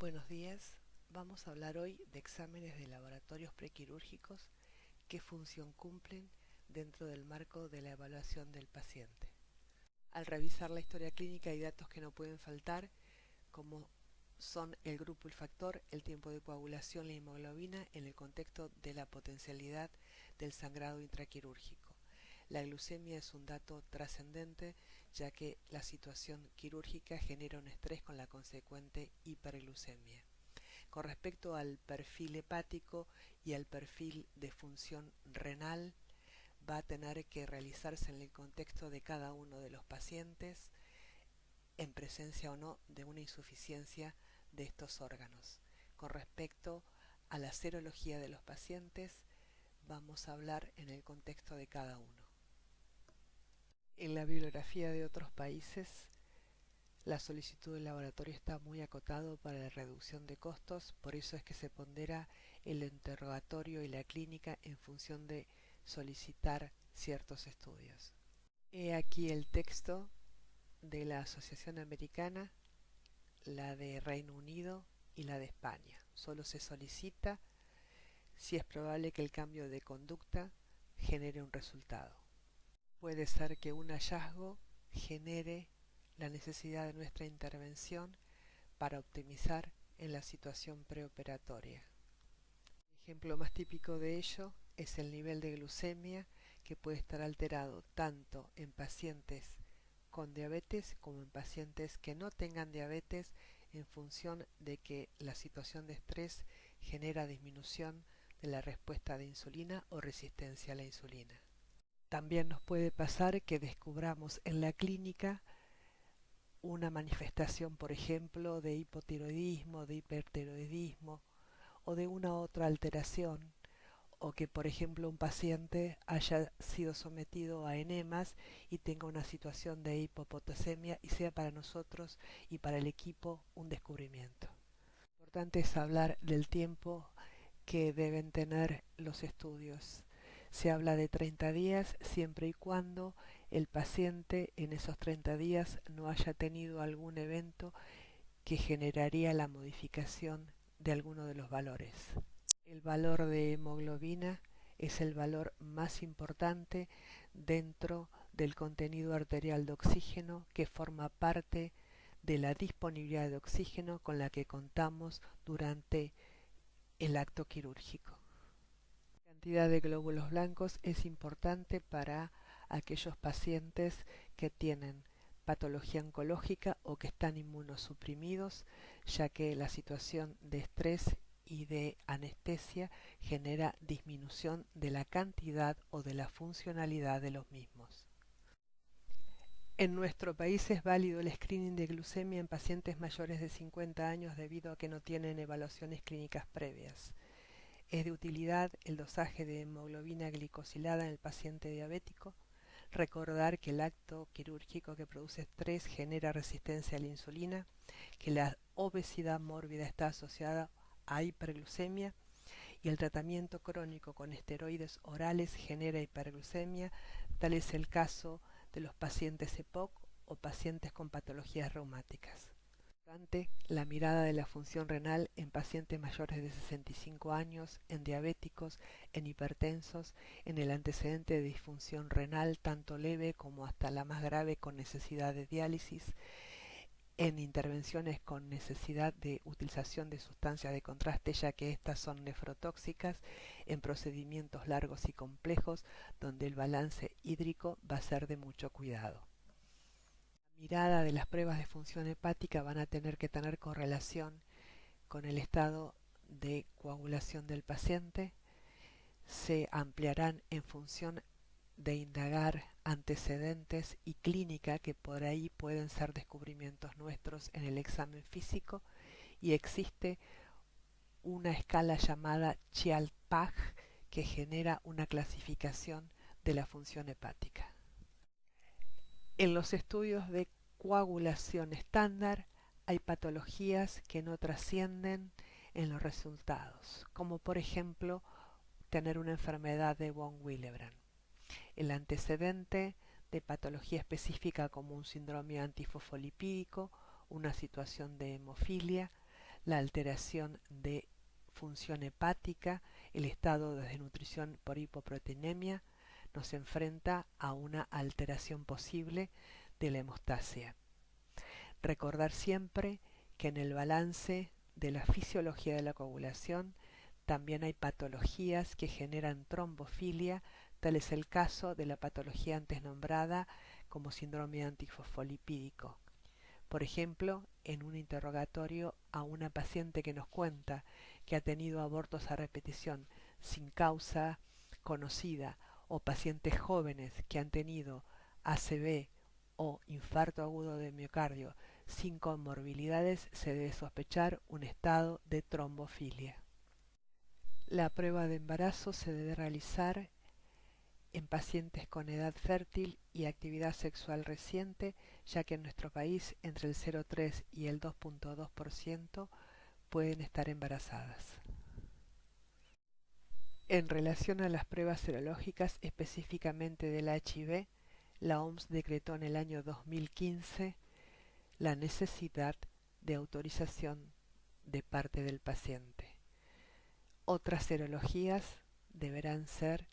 Buenos días, vamos a hablar hoy de exámenes de laboratorios prequirúrgicos, qué función cumplen dentro del marco de la evaluación del paciente. Al revisar la historia clínica hay datos que no pueden faltar, como son el grupo y el factor, el tiempo de coagulación, la hemoglobina en el contexto de la potencialidad del sangrado intraquirúrgico. La glucemia es un dato trascendente, ya que la situación quirúrgica genera un estrés con la consecuente hiperglucemia. Con respecto al perfil hepático y al perfil de función renal, va a tener que realizarse en el contexto de cada uno de los pacientes, en presencia o no de una insuficiencia de estos órganos. Con respecto a la serología de los pacientes, vamos a hablar en el contexto de cada uno. En la bibliografía de otros países, la solicitud del laboratorio está muy acotado para la reducción de costos, por eso es que se pondera el interrogatorio y la clínica en función de solicitar ciertos estudios. He aquí el texto de la Asociación Americana, la de Reino Unido y la de España. Solo se solicita si es probable que el cambio de conducta genere un resultado. Puede ser que un hallazgo genere la necesidad de nuestra intervención para optimizar en la situación preoperatoria. El ejemplo más típico de ello es el nivel de glucemia, que puede estar alterado tanto en pacientes con diabetes como en pacientes que no tengan diabetes, en función de que la situación de estrés genera disminución de la respuesta de insulina o resistencia a la insulina. También nos puede pasar que descubramos en la clínica una manifestación, por ejemplo, de hipotiroidismo, de hipertiroidismo o de una otra alteración, o que, por ejemplo, un paciente haya sido sometido a enemas y tenga una situación de hipopotasemia y sea para nosotros y para el equipo un descubrimiento. Lo importante es hablar del tiempo que deben tener los estudios. Se habla de 30 días siempre y cuando el paciente en esos 30 días no haya tenido algún evento que generaría la modificación de alguno de los valores. El valor de hemoglobina es el valor más importante dentro del contenido arterial de oxígeno, que forma parte de la disponibilidad de oxígeno con la que contamos durante el acto quirúrgico. La cantidad de glóbulos blancos es importante para aquellos pacientes que tienen patología oncológica o que están inmunosuprimidos, ya que la situación de estrés y de anestesia genera disminución de la cantidad o de la funcionalidad de los mismos. En nuestro país es válido el screening de glucemia en pacientes mayores de 50 años debido a que no tienen evaluaciones clínicas previas. Es de utilidad el dosaje de hemoglobina glicosilada en el paciente diabético. Recordar que el acto quirúrgico que produce estrés genera resistencia a la insulina, que la obesidad mórbida está asociada a hiperglucemia y el tratamiento crónico con esteroides orales genera hiperglucemia. Tal es el caso de los pacientes EPOC o pacientes con patologías reumáticas. La mirada de la función renal en pacientes mayores de 65 años, en diabéticos, en hipertensos, en el antecedente de disfunción renal tanto leve como hasta la más grave con necesidad de diálisis, en intervenciones con necesidad de utilización de sustancias de contraste, ya que estas son nefrotóxicas, en procedimientos largos y complejos donde el balance hídrico va a ser de mucho cuidado. Mirada de las pruebas de función hepática van a tener que tener correlación con el estado de coagulación del paciente. Se ampliarán en función de indagar antecedentes y clínica, que por ahí pueden ser descubrimientos nuestros en el examen físico, y existe una escala llamada Chial-Pag que genera una clasificación de la función hepática. En los estudios de coagulación estándar hay patologías que no trascienden en los resultados, como por ejemplo tener una enfermedad de von Willebrand. El antecedente de patología específica como un síndrome antifosfolipídico, una situación de hemofilia, la alteración de función hepática, el estado de desnutrición por hipoproteinemia, nos enfrenta a una alteración posible de la hemostasia. Recordar siempre que en el balance de la fisiología de la coagulación también hay patologías que generan trombofilia, tal es el caso de la patología antes nombrada como síndrome antifosfolipídico. Por ejemplo, en un interrogatorio a una paciente que nos cuenta que ha tenido abortos a repetición sin causa conocida, o pacientes jóvenes que han tenido ACV o infarto agudo de miocardio sin comorbilidades, se debe sospechar un estado de trombofilia. La prueba de embarazo se debe realizar en pacientes con edad fértil y actividad sexual reciente, ya que en nuestro país entre el 0,3 y el 2,2% pueden estar embarazadas. En relación a las pruebas serológicas, específicamente del HIV, la OMS decretó en el año 2015 la necesidad de autorización de parte del paciente. Otras serologías deberán ser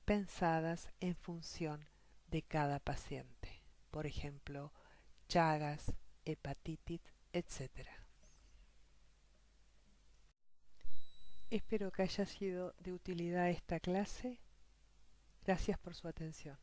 pensadas en función de cada paciente, por ejemplo, Chagas, hepatitis, etc. Espero que haya sido de utilidad esta clase. Gracias por su atención.